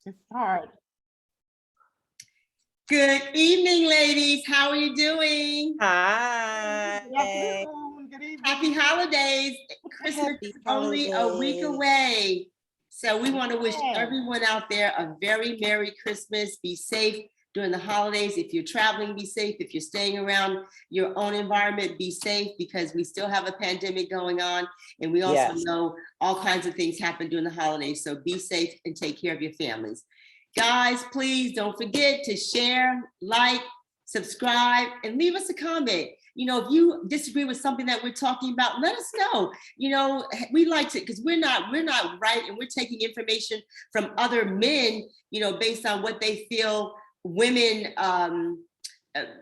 It's hard. Good evening, ladies. How are you doing? Hi. Good afternoon. Good evening. Happy holidays. Christmas Happy is only a week holidays. away. So we want to wish Yes. everyone out there a very Merry Christmas. Be safe during the holidays. If you're traveling, be safe. If you're staying around your own environment, be safe, because we still have a pandemic going on. And we also Yes. know all kinds of things happen during the holidays. So be safe and take care of your families. Guys, please don't forget to share, like, subscribe, and leave us a comment. You know, if you disagree with something that we're talking about, let us know. You know, we like to, because we're not right, and we're taking information from other men, you know, based on what they feel women,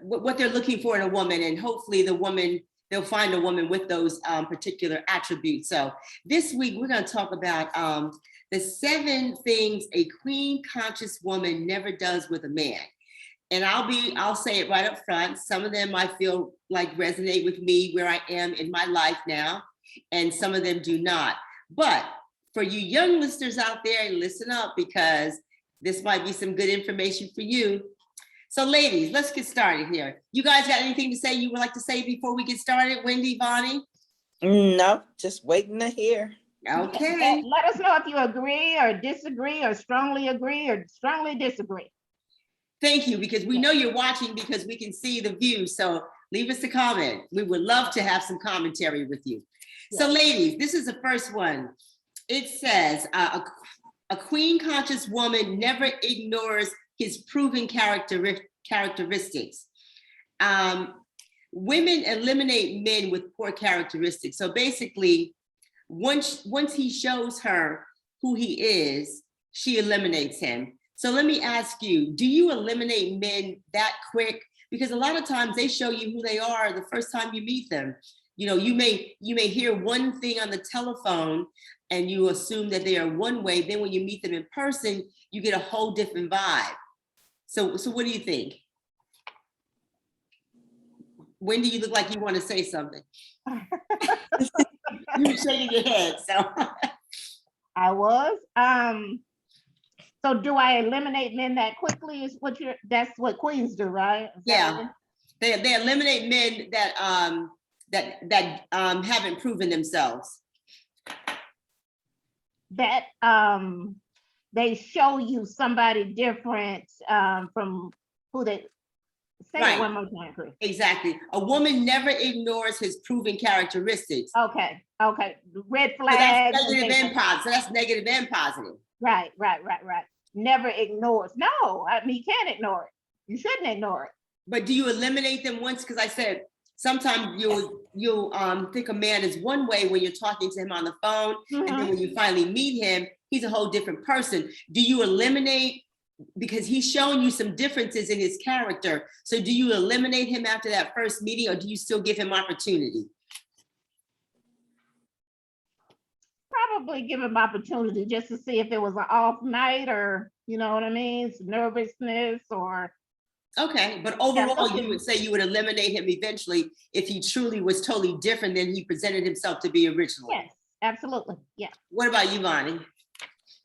what they're looking for in a woman, and hopefully they'll find a woman with those particular attributes. So this week we're going to talk about the 7 things a queen conscious woman never does with a man. And I'll say it right up front. Some of them I feel like resonate with me where I am in my life now, and some of them do not. But for you young listeners out there, listen up, because this might be some good information for you. So ladies, let's get started here. You guys got anything to say you would like to say before we get started? Wendy, Bonnie? No, just waiting to hear. Okay. Let us know if you agree or disagree or strongly disagree. Thank you, because we know you're watching, because we can see the view. So leave us a comment. We would love to have some commentary with you. So ladies, this is the first one. It says, a queen conscious woman never ignores his proven characteristics. Women eliminate men with poor characteristics. So basically, once he shows her who he is, she eliminates him. So let me ask you, do you eliminate men that quick? Because a lot of times they show you who they are the first time you meet them. You know, you may hear one thing on the telephone and you assume that they are one way. Then when you meet them in person, you get a whole different vibe. So what do you think? Wendy, you look like you want to say something. You were shaking your head, so. I was. So do I eliminate men that quickly? Is what that's what queens do, right? Yeah. They eliminate men that haven't proven themselves. That they show you somebody different from who they say. Right. It one more time, Chris. Exactly. A woman never ignores his proven characteristics. Okay. Red So flags. that's negative and positive. So that's negative and positive. Right. Never ignores. No, I mean, you can't ignore it. You shouldn't ignore it. But do you eliminate them once? Because I said sometimes you'll think a man is one way when you're talking to him on the phone, and then when you finally meet him, he's a whole different person. Do you eliminate, because he's showing you some differences in his character? So do you eliminate him after that first meeting, or do you still give him opportunity? Probably give him opportunity just to see if it was an off night, or you know what I mean, some nervousness, or. Okay, but overall, you would say you would eliminate him eventually if he truly was totally different than he presented himself to be originally. Yes, absolutely. Yeah. What about you, Bonnie?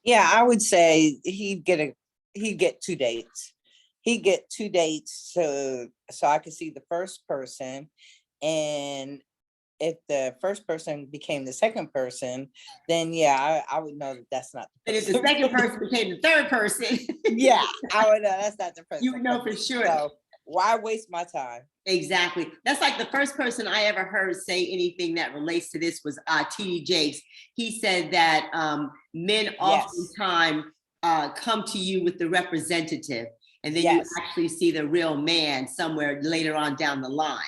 Yeah, I would say he'd get 2 dates. He'd get 2 dates so I could see the first person, and if the first person became the second person, then yeah, I would know that that's not the And if person. the second person became the third person, Yeah, I would know that's not the person. you would know for sure. So why waste my time? Exactly. That's like the first person I ever heard say anything that relates to this was T.D. Jakes. He said that men oftentimes come to you with the representative, and then you actually see the real man somewhere later on down the line.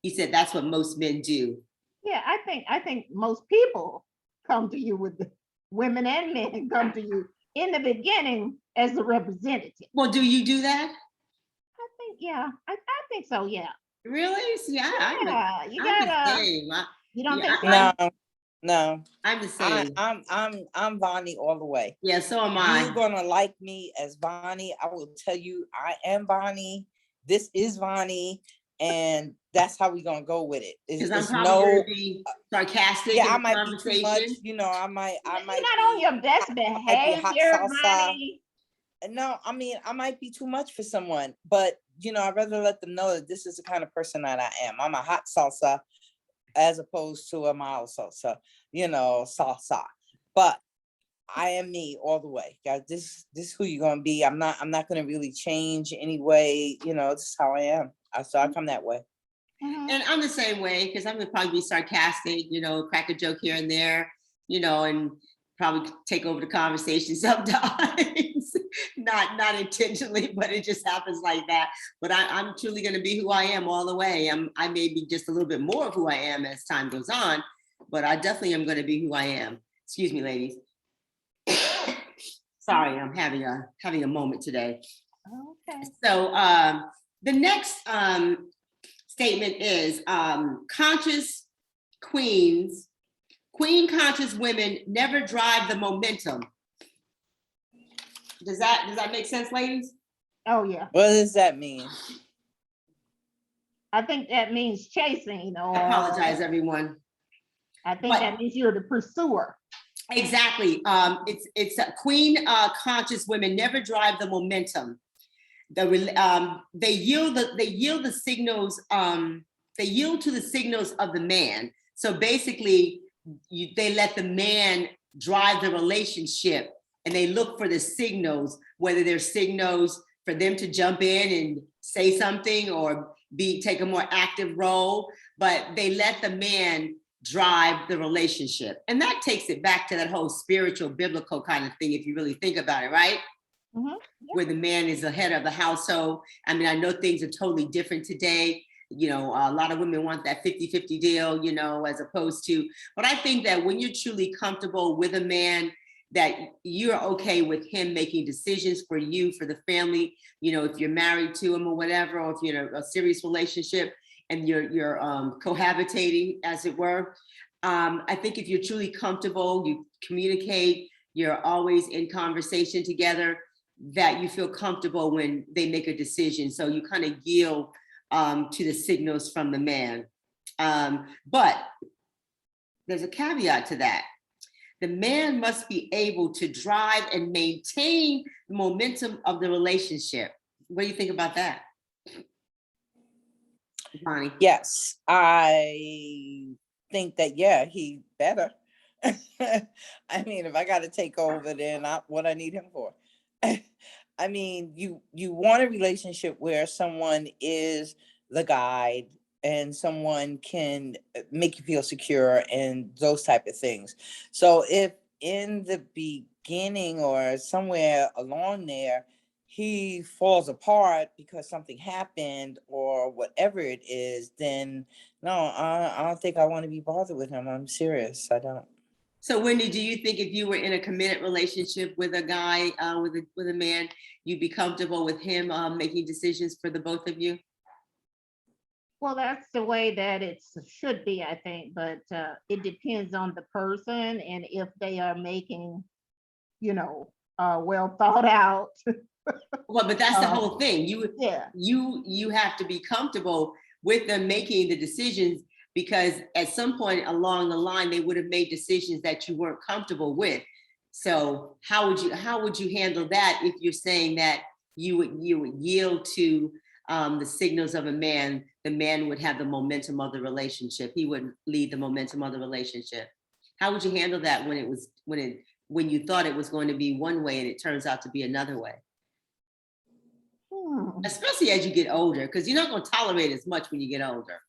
He said that's what most men do. Yeah, I think most people come to you with the women and men come to you in the beginning as the representative. Well, do you do that? I think, yeah, I think so. Yeah. Really? See, You I'm gotta. the same. You don't think so? No. I'm the same. I'm Bonnie all the way. Yeah, so am I. You're gonna like me as Bonnie. I will tell you I am Bonnie. This is Bonnie, and that's how we're gonna go with it. Because I'm probably gonna be sarcastic. Yeah, in I the might be too much. conversation. You know, I might. You're not on your best behavior, Bonnie. No, I mean, I might be too much for someone, but I'd rather let them know that this is the kind of person that I am. I'm a hot salsa as opposed to a mild salsa, salsa. But I am me all the way. Guys, this is who you're gonna be. I'm not gonna really change anyway. This is how I am. So I come that way. Mhm. And I'm the same way because I'm gonna probably be sarcastic, crack a joke here and there, and probably take over the conversation sometimes. Not intentionally, but it just happens like that. But I'm truly gonna be who I am all the way. I may be just a little bit more of who I am as time goes on, but I definitely am gonna be who I am. Excuse me, ladies. Sorry, I'm having a moment today. Okay. So the next statement is conscious queen conscious women never drive the momentum. Does that make sense, ladies? Oh, yeah. What does that mean? I think that means chasing, I or apologize, everyone. I think that means you're the pursuer. Exactly. It's queen conscious women never drive the momentum. They yield the signals. They yield to the signals of the man. So basically, they let the man drive the relationship, and they look for the signals, whether they're signals for them to jump in and say something or take a more active role. But they let the man drive the relationship, and that takes it back to that whole spiritual, biblical kind of thing. If you really think about it, right? Mhm. Where the man is the head of the household. I mean, I know things are totally different today. A lot of women want that 50-50 deal, as opposed to, but I think that when you're truly comfortable with a man, that you're okay with him making decisions for you, for the family, if you're married to him or whatever, or if you're in a serious relationship and you're cohabitating, as it were. I think if you're truly comfortable, you communicate, you're always in conversation together, that you feel comfortable when they make a decision. So you kind of yield to the signals from the man. But there's a caveat to that. The man must be able to drive and maintain the momentum of the relationship. What do you think about that, Bonnie? Yes, I think that, yeah, he better. I mean, if I got to take over, then what I need him for. I mean, you want a relationship where someone is the guide and someone can make you feel secure and those type of things. So if in the beginning or somewhere along there, he falls apart because something happened or whatever it is, then no, I don't think I want to be bothered with him. I'm serious. I don't. So Wendy, do you think if you were in a committed relationship with a guy, with a man, you'd be comfortable with him making decisions for the both of you? Well, that's the way that it should be, I think, but it depends on the person and if they are making, well thought out. Well, but that's the whole thing. Yeah. You have to be comfortable with them making the decisions, because at some point along the line they would have made decisions that you weren't comfortable with. So how would you handle that if you're saying that you would yield to the signals of a man? The man would have the momentum of the relationship. He would lead the momentum of the relationship. How would you handle that when you thought it was going to be one way and it turns out to be another way? Especially as you get older, because you're not going to tolerate as much when you get older.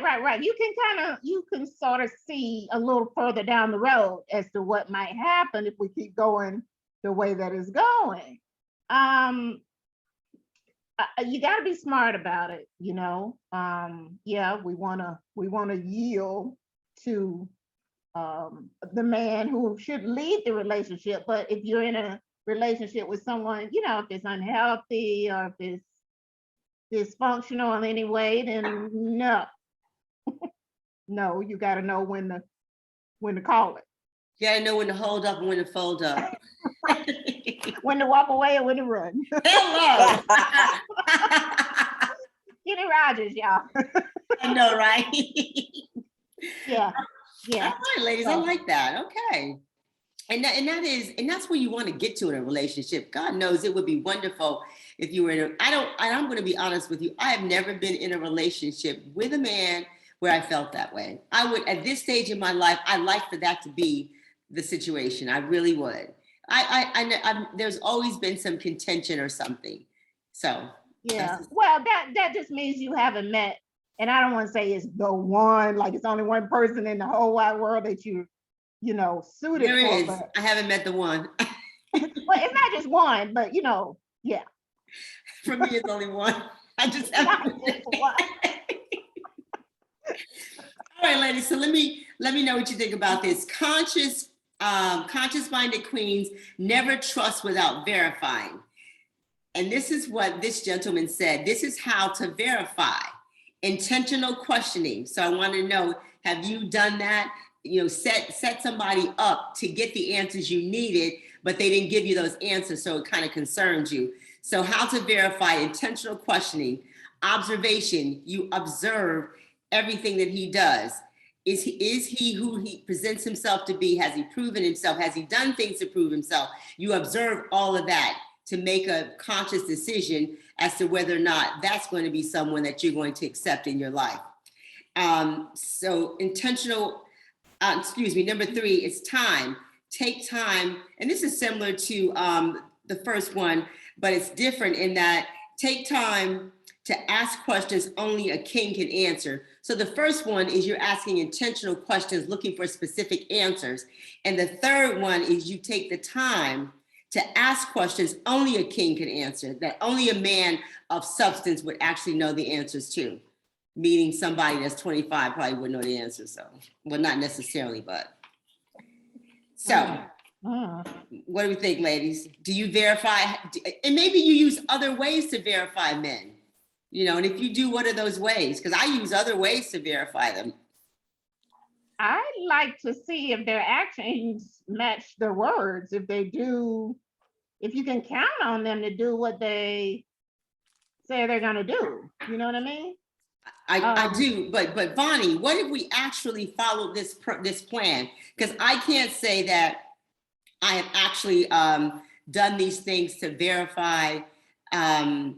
Right. You can sort of see a little further down the road as to what might happen if we keep going the way that it's going. You got to be smart about it, Yeah, we want to yield to the man who should lead the relationship. But if you're in a relationship with someone, if it's unhealthy or if it's dysfunctional in any way, then no, you got to know when to call it. You got to know when to hold up and when to fold up. When to walk away and when to run. Hello. Kenny Rogers, y'all. I know, right? Yeah. All right, ladies, I like that. Okay. And that's where you want to get to in a relationship. God knows it would be wonderful if you were in I'm going to be honest with you. I have never been in a relationship with a man where I felt that way. I would, at this stage in my life, I'd like for that to be the situation. I really would. There's always been some contention or something. So Yeah. Well, that just means you haven't met, and I don't want to say it's the one, like it's only one person in the whole wide world that you suited there for. is. But, I haven't met the one. well, it's not just one, but yeah. For me, it's only one. I just have Not just one. All right, ladies. So let me know what you think about this. Conscious-minded queens never trust without verifying. And this is what this gentleman said. This is how to verify. Intentional questioning. So I want to know, have you done that? Set somebody up to get the answers you needed, but they didn't give you those answers, so it kind of concerns you. So how to verify: intentional questioning, observation. You observe everything that he does. Is he who he presents himself to be? Has he proven himself? Has he done things to prove himself? You observe all of that to make a conscious decision as to whether or not that's going to be someone that you're going to accept in your life. So intentional, number 3 is time. Take time. And this is similar to the first one, but it's different in that take time to ask questions only a king can answer. So the first one is you're asking intentional questions, looking for specific answers. And the third one is you take the time to ask questions only a king can answer, that only a man of substance would actually know the answers to. Meaning somebody that's 25 probably wouldn't know the answer. So, well, not necessarily, but. So, what do we think, ladies? Do you verify? And maybe you use other ways to verify men. And if you do, what are those ways? Because I use other ways to verify them. I like to see if their actions match their words. If they do, if you can count on them to do what they say they're going to do. You know what I mean? I do, but Vonnie, what if we actually followed this plan? Because I can't say that I have actually done these things to verify a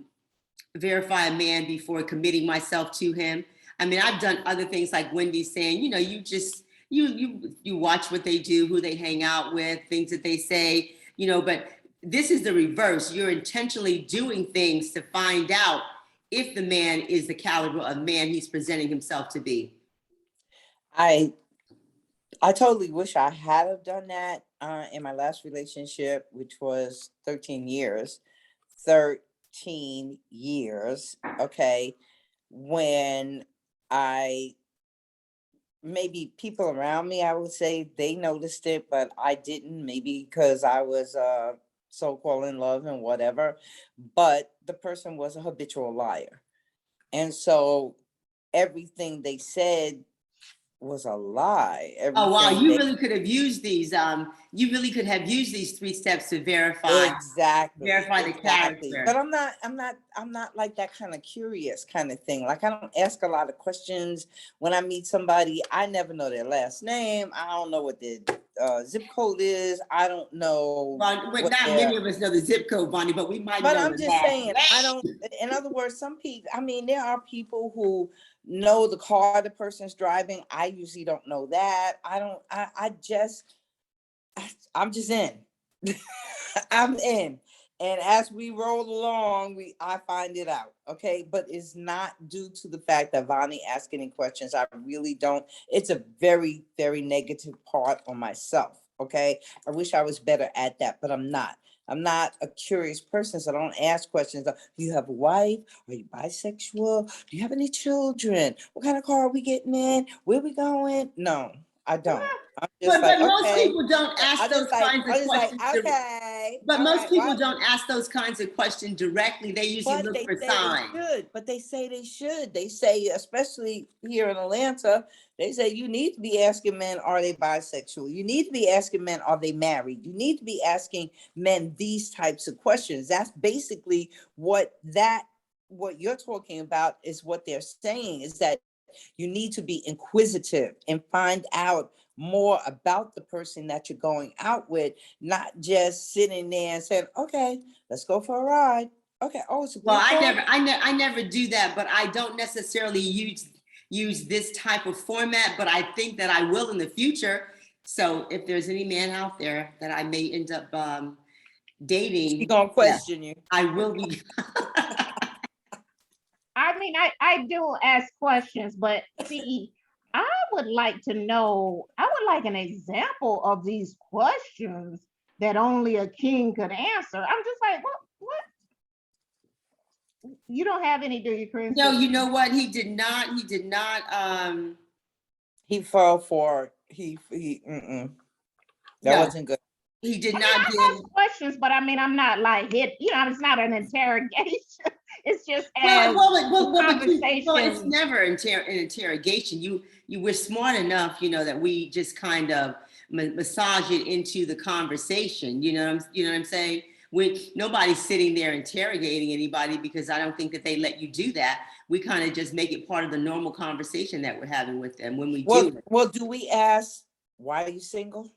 man before committing myself to him. I mean, I've done other things like Wendy's saying, you watch what they do, who they hang out with, things that they say, but this is the reverse. You're intentionally doing things to find out if the man is the caliber of man he's presenting himself to be. I totally wish I had have done that in my last relationship, which was 13 years. 13 years, okay, when maybe people around me, I would say they noticed it, but I didn't, maybe because I was so-called in love and whatever, but the person was a habitual liar. And so everything they said was a lie. Oh, wow. You really could have used these. You really could have used these 3 steps to verify. Exactly. Verify the character. But I'm not like that kind of curious kind of thing. Like, I don't ask a lot of questions when I meet somebody. I never know their last name. I don't know what their zip code is. I don't know. Well, not many of us know the zip code, Vonnie, but we might know. But I'm just saying, I don't, in other words, some people, I mean, there are people who know the car the person's driving. I usually don't know that. I'm just in. I'm in. And as we roll along, I find it out. Okay. But it's not due to the fact that Vonnie asked any questions. I really don't. It's a very, very negative part on myself. Okay. I wish I was better at that, but I'm not. I'm not a curious person, so I don't ask questions. Do you have a wife? Are you bisexual? Do you have any children? What kind of car are we getting in? Where are we going? No, I don't. I'm just but most people don't ask those kinds of questions. But most people don't ask those kinds of questions directly. They usually look for signs. But they say they should. They say, especially here in Atlanta, they say you need to be asking men, are they bisexual? You need to be asking men, are they married? You need to be asking men these types of questions. That's basically what you're talking about is what they're saying, is that you need to be inquisitive and find out more about the person that you're going out with, not just sitting there and saying, okay, let's go for a ride. Okay, oh, it's a Well, good car. I never do that, but I don't necessarily use this type of format, but I think that I will in the future. So if there's any man out there that I may end up dating, She gonna yeah, question you. I will be. I mean, I do ask questions, but see, I would like to know, I would like an example of these questions that only a king could answer. I'm just like, what? You don't have any, do you, Chris? No, you know what? He did not. He did not. He fell for that No, wasn't good. he did I mean, not I give. ask questions, but I mean, I'm not like hit, it's not an interrogation. It's just Well, as but it's conversation. never an interrogation. You were smart enough, that we just kind of massage it into the conversation. You know what I'm saying? Nobody's sitting there interrogating anybody, because I don't think that they let you do that. We kind of just make it part of the normal conversation that we're having with them when we do it. Well, do we ask, why are you single?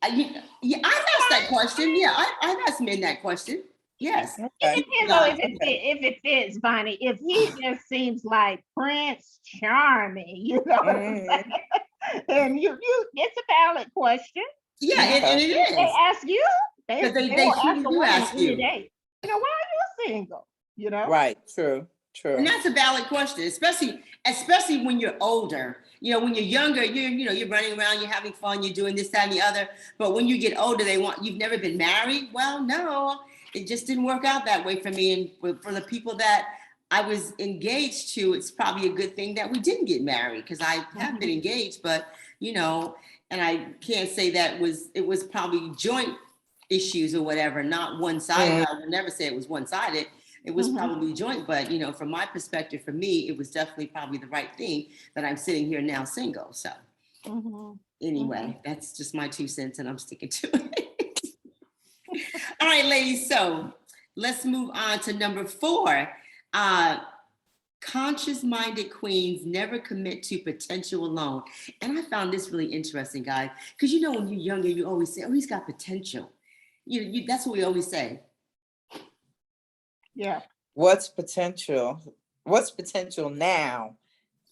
Yeah, I've asked that question. Yeah, I've asked men that question. Yes. It Okay. depends on if it fits, Bonnie. If he just seems like Prince Charming, what I'm Mhm. saying? And it's a valid question. Yeah, and it If they is. ask you, they But they will truly ask a do woman ask any you. day. Why are you single? Right, true. And that's a valid question, especially when you're older. When you're younger, you're running around, you're having fun, you're doing this, that, and the other. But when you get older, you've never been married. Well, no, it just didn't work out that way for me. And for the people that I was engaged to, it's probably a good thing that we didn't get married, because I have been engaged, but and I can't say that it was probably joint issues or whatever, not one-sided. I would never say it was one-sided. It was probably joint, but from my perspective, for me, it was definitely probably the right thing that I'm sitting here now single. So anyway, that's just my 2 cents, and I'm sticking to it. All right, ladies. So let's move on to number 4. Conscious-minded queens never commit to potential alone. And I found this really interesting, guys, because when you're younger, you always say, "Oh, he's got potential." That's what we always say. Yeah. What's potential now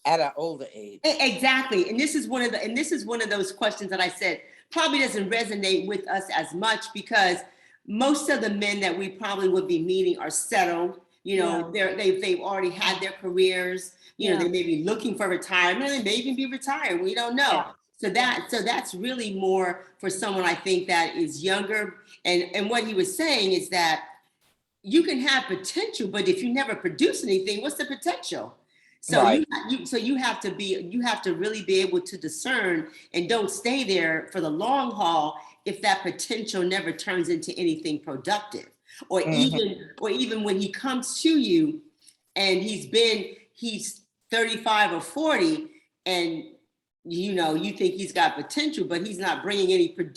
at an older age? Exactly. And this is one of those questions that I said probably doesn't resonate with us as much, because most of the men that we probably would be meeting are settled. They've already had their careers. They may be looking for retirement. They may even be retired. We don't know. Yeah. So that's really more for someone, I think, that is younger. And what he was saying is that you can have potential, but if you never produce anything, what's the potential? So Right. you have to really be able to discern, and don't stay there for the long haul if that potential never turns into anything productive, or even when he comes to you and he's 35 or 40, and you think he's got potential, but he's not bringing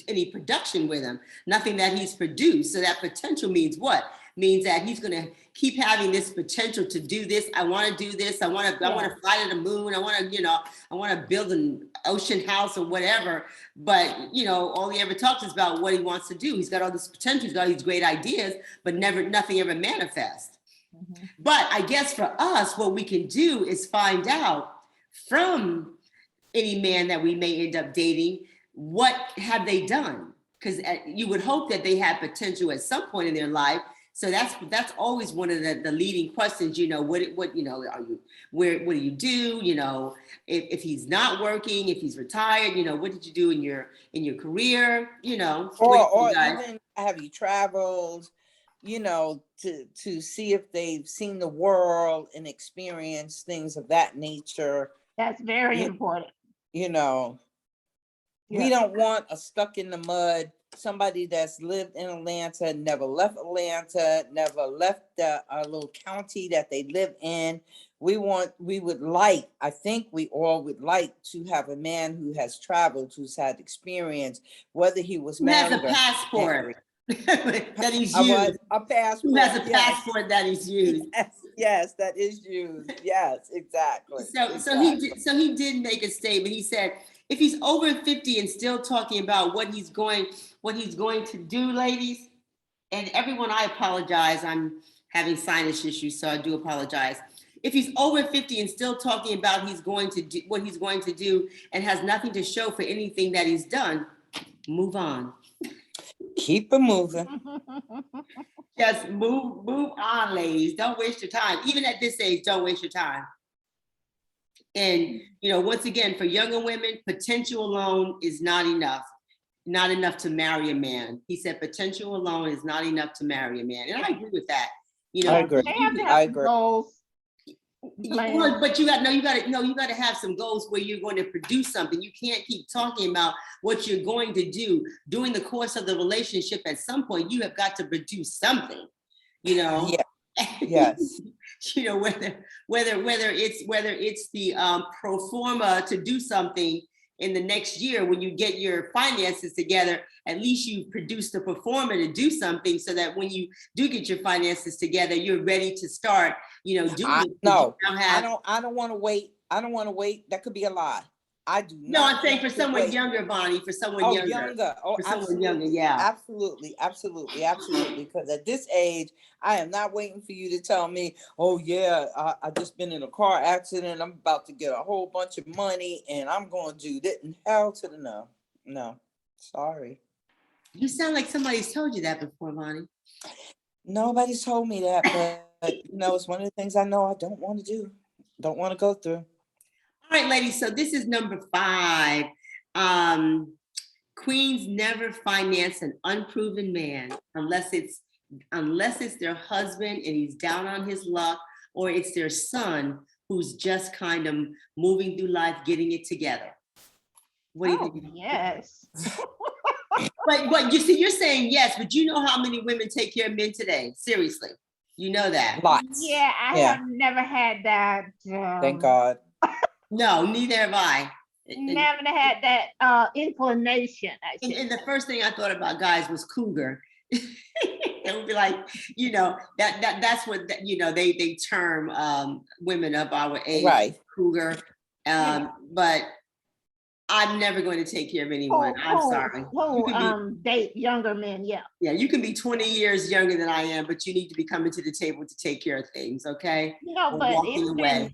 any production with him, nothing that he's produced. So that potential means what? Means that he's going to keep having this potential to do this. I want to do this. I want to fly to the moon. I want to build an ocean house or whatever. But all he ever talks is about what he wants to do. He's got all this potential. He's got all these great ideas, but nothing ever manifests. But I guess for us, what we can do is find out from any man that we may end up dating, what have they done? Because you would hope that they had potential at some point in their life. So that's always one of the leading questions. What are you? What do you do? If he's not working, if he's retired, what did you do in your career? Or even have you traveled? To see if they've seen the world and experienced things of that nature. That's very important. We don't want a stuck in the mud, somebody that's lived in Atlanta, never left Atlanta, never left a little county that they live in. I think we all would like to have a man who has traveled, who's had experience, whether he was married. Who has a passport that he's used. A passport. Who has a passport that he's used. Yes, that is used. Yes, exactly. So he did make a statement. He said, If he's over 50 and still talking about what he's going to do, ladies, and everyone, I apologize. I'm having sinus issues, so I do apologize. If he's over 50 and still talking about what he's going to do and has nothing to show for anything that he's done, move on. Keep it moving. Just move on, ladies. Don't waste your time. Even at this age, don't waste your time. And, once again, for younger women, potential alone is not enough. Not enough to marry a man. He said potential alone is not enough to marry a man. And I agree with that. I agree. They have to I have agree. goals. Well, but you got to have some goals where you're going to produce something. You can't keep talking about what you're going to do during the course of the relationship. At some point, you have got to produce something, Yeah. Yes. Whether it's the pro forma to do something in the next year when you get your finances together, at least you produced a pro forma to do something so that when you do get your finances together, you're ready to start, doing it. No, I don't want to wait. I don't want to wait. That could be a lie. I do not. No, I'm saying for want to someone wait. younger, Bonnie, for someone younger. Oh, For someone absolutely. younger, yeah. Absolutely. Because at this age, I am not waiting for you to tell me, oh yeah, I just been in a car accident. I'm about to get a whole bunch of money and I'm going to do that. Hell to the no. No, sorry. You sound like somebody's told you that before, Bonnie. Nobody's told me that, but it's one of the things I know I don't want to do. Don't want to go through. All right, ladies, so this is number 5. Queens never finance an unproven man unless it's their husband and he's down on his luck, or it's their son who's just kind of moving through life, getting it together. What do you think? Yes. But you see, you're saying yes, but you know how many women take care of men today? Seriously, you know that. Lots. Yeah, I have never had that. Thank God. No, neither have I. Never had that inclination. And the first thing I thought about, guys, was cougar. It would be like, that's what they term women of our age, right? Cougar. But I'm never going to take care of anyone. I'm sorry. Date younger men, yeah. Yeah, you can be 20 years younger than I am, but you need to be coming to the table to take care of things, okay? But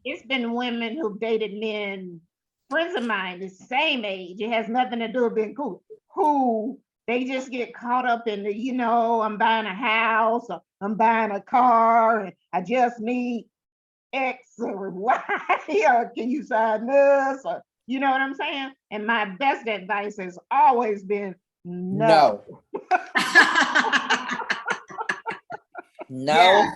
it's been women who dated men, friends of mine, the same age. It has nothing to do with being cool. Who they just get caught up in the, I'm buying a house or I'm buying a car and I just need X or Y or can you sign this or you know what I'm saying? And my best advice has always been no. No.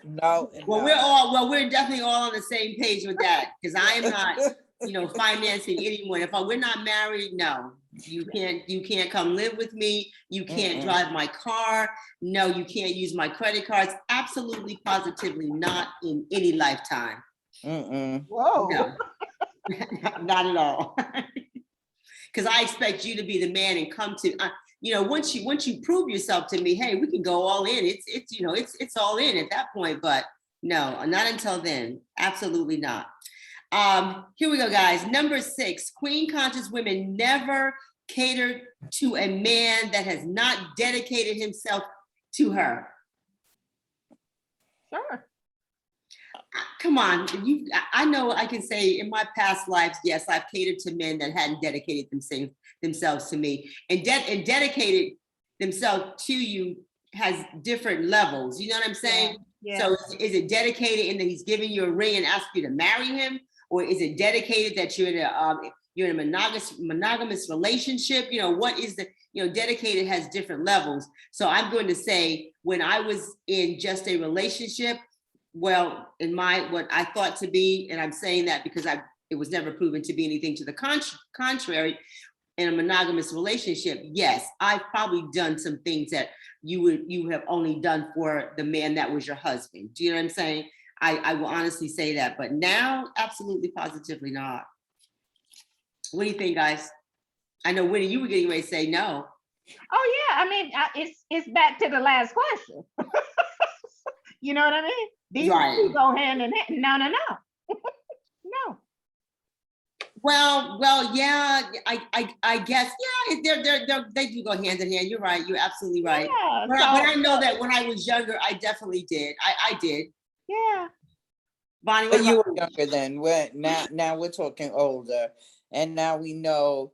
Well, we're definitely all on the same page with that because I am not, financing anyone. If we're not married, no, you can't come live with me. You can't drive my car. No, you can't use my credit cards. Absolutely, positively not in any lifetime. Whoa. No. Not at all. Because I expect you to be the man and come to, once you prove yourself to me, hey, we can go all in. It's all in at that point. But no, not until then. Absolutely not. Here we go, guys. Number 6, queen conscious women never cater to a man that has not dedicated himself to her. Sure. Come on, I know I can say in my past lives, yes, I've catered to men that hadn't dedicated themselves to me, and dedicated themselves to you has different levels. You know what I'm saying? Yeah. So is it dedicated in that he's giving you a ring and asking you to marry him, or is it dedicated that you're in a monogamous relationship? What is the dedicated has different levels. So I'm going to say when I was in just a relationship. Well, in what I thought to be, and I'm saying that because it was never proven to be anything to the contrary, in a monogamous relationship, yes, I've probably done some things that you have only done for the man that was your husband. Do you know what I'm saying? I will honestly say that, but now, absolutely, positively not. What do you think, guys? I know, Winnie, you were getting ready to say no. Oh yeah, I mean, it's back to the last question. You know what I mean? These two go hand in hand. No. No. Yeah, I guess, yeah, they do go hand in hand. You're right. You're absolutely right. Yeah, But so, I know that when I was younger, I definitely did. I did. yeah, Bonnie, what But you about were you? younger then. Now we're talking older, and now we know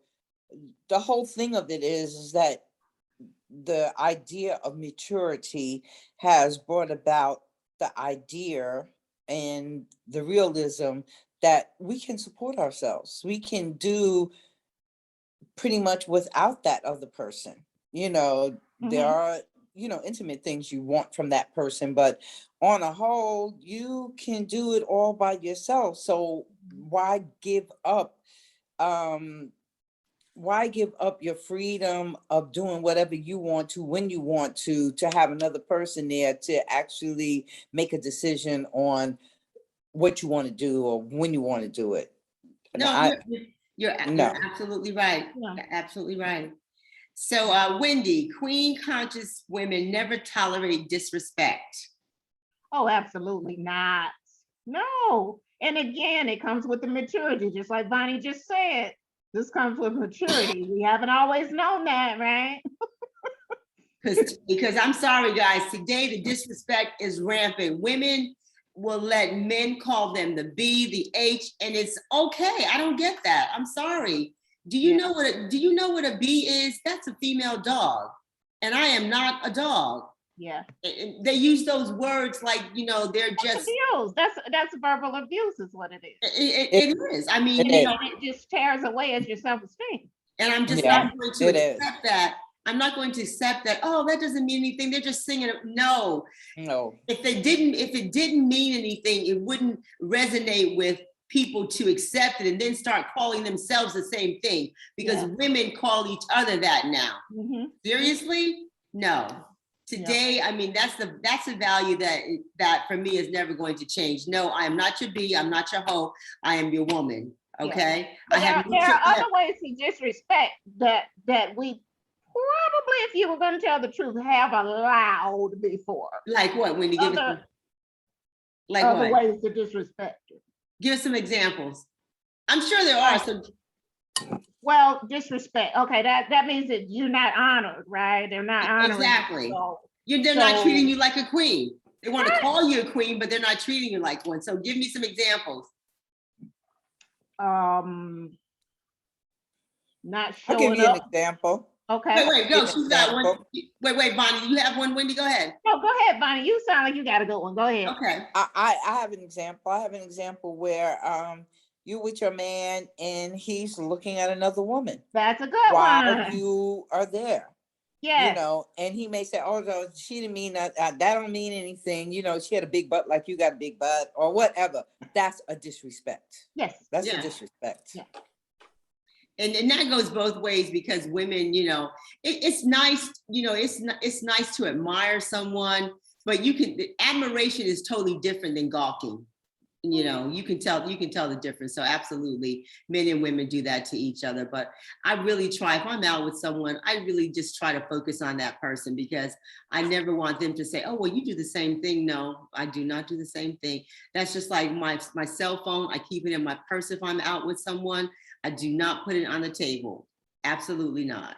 the whole thing of it is that the idea of maturity has brought about the idea and the realism that we can support ourselves. We can do pretty much without that other person. There mhm, are, intimate things you want from that person, but on a whole, you can do it all by yourself. So why give up? Um, why give up your freedom of doing whatever you want to when you want to have another person there to actually make a decision on what you want to do or when you want to do it? And No, I you're no. absolutely right. yeah. You're absolutely right. So, Wendy, queen conscious women never tolerate disrespect. Oh, absolutely not. No. And again, it comes with the maturity, just like Bonnie just said. This comes with maturity. We haven't always known that, right? Because I'm sorry, guys, today the disrespect is rampant. Women will let men call them the B, the H, and it's okay. I don't get that. I'm sorry. Do you Yeah. know what a B is? That's a female dog, and I am not a dog. Yeah. And they use those words like they're That's just. abuse. That's verbal abuse, is what it is. It is. I mean, It is. It just tears away at your self-esteem. and I'm just Yeah, not going to it is. accept that. I'm not going to accept that. Oh, that doesn't mean anything. They're just singing it. No, No. if it didn't mean anything, it wouldn't resonate with people to accept it and then start calling themselves the same thing, because Yeah. women call each other that now. Mhm. Seriously? No. Today, I mean, that's a value that for me is never going to change. No, I am not your B, I'm not your hoe, I am your woman. Okay. But I have no there are choice. other ways to disrespect that we probably, if you were going to tell the truth, have allowed before. Like what? When you give us Other like other what? ways to disrespect you. Give us some examples. I'm sure there are some. Well, disrespect. Okay, that means that you're not honored, right? They're not honoring you. Exactly. So, They're not So- treating you like a queen. They want to Right. call you a queen, but they're not treating you like one. So give me some examples. not I'll give showing you an up. example. Okay. Wait, no, Give an she's got one. example. Wait, Bonnie, you have one. Wendy, go ahead. No, go ahead, Bonnie. You sound like you got a good one. Go ahead. Okay. I have an example. I have an example where you with your man and he's looking at another woman That's a good while one. you are there. Yes. And he may say, "Oh, no, she didn't mean that. That don't mean anything. She had a big butt like you got a big butt or whatever." That's a disrespect. Yes. That's Yeah. a disrespect. Yeah. And that goes both ways, because women, it's nice, it's nice to admire someone, but admiration is totally different than gawking. You can tell the difference. So absolutely, men and women do that to each other. But I really try, if I'm out with someone, I really just try to focus on that person, because I never want them to say, "Oh, well, you do the same thing." No, I do not do the same thing. That's just like my cell phone. I keep it in my purse if I'm out with someone. I do not put it on the table. Absolutely not.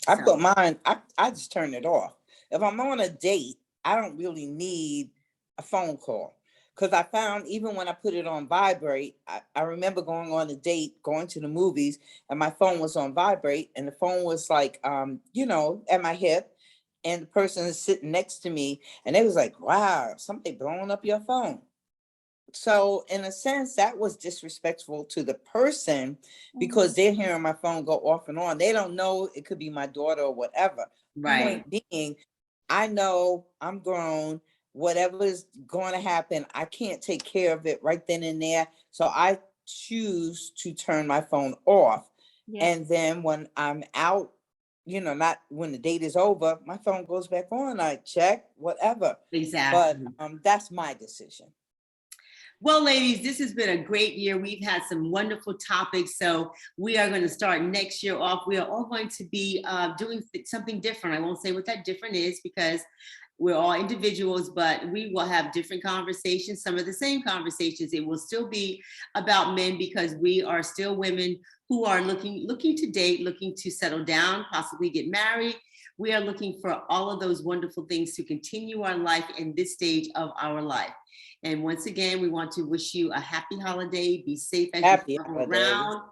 I So, put mine, I just turn it off. If I'm on a date, I don't really need a phone call. Because I found even when I put it on vibrate, I remember going on a date, going to the movies, and my phone was on vibrate, and the phone was like, at my hip, and the person is sitting next to me, and they was like, "Wow, somebody blowing up your phone." So in a sense, that was disrespectful to the person because they're hearing my phone go off and on. They don't know it could be my daughter or whatever. right. Point being, I know I'm grown. Whatever is going to happen, I can't take care of it right then and there. So I choose to turn my phone off. Yeah. And then when I'm out, not when the date is over, my phone goes back on. I check whatever. Exactly. But that's my decision. Well, ladies, this has been a great year. We've had some wonderful topics. So we are going to start next year off. We are all going to be doing something different. I won't say what that different is, because we're all individuals, but we will have different conversations, some of the same conversations. It will still be about men because we are still women who are looking to date, looking to settle down, possibly get married. We are looking for all of those wonderful things to continue our life in this stage of our life. And once again, we want to wish you a happy holiday. Be safe as Happy you travel holidays. around.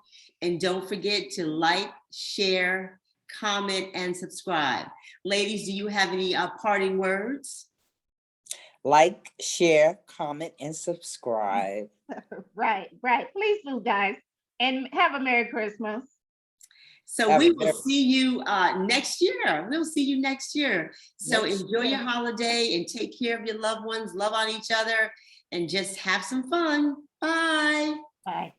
And don't forget to like, share, comment, and subscribe. Ladies, do you have any parting words? Like, share, comment, and subscribe. Right, right. Please do, guys. And have a Merry Christmas. So Have we a will very- see you next year. We'll see you next year. So Next enjoy year. your holiday and take care of your loved ones, love on each other, and just have some fun. Bye. Bye.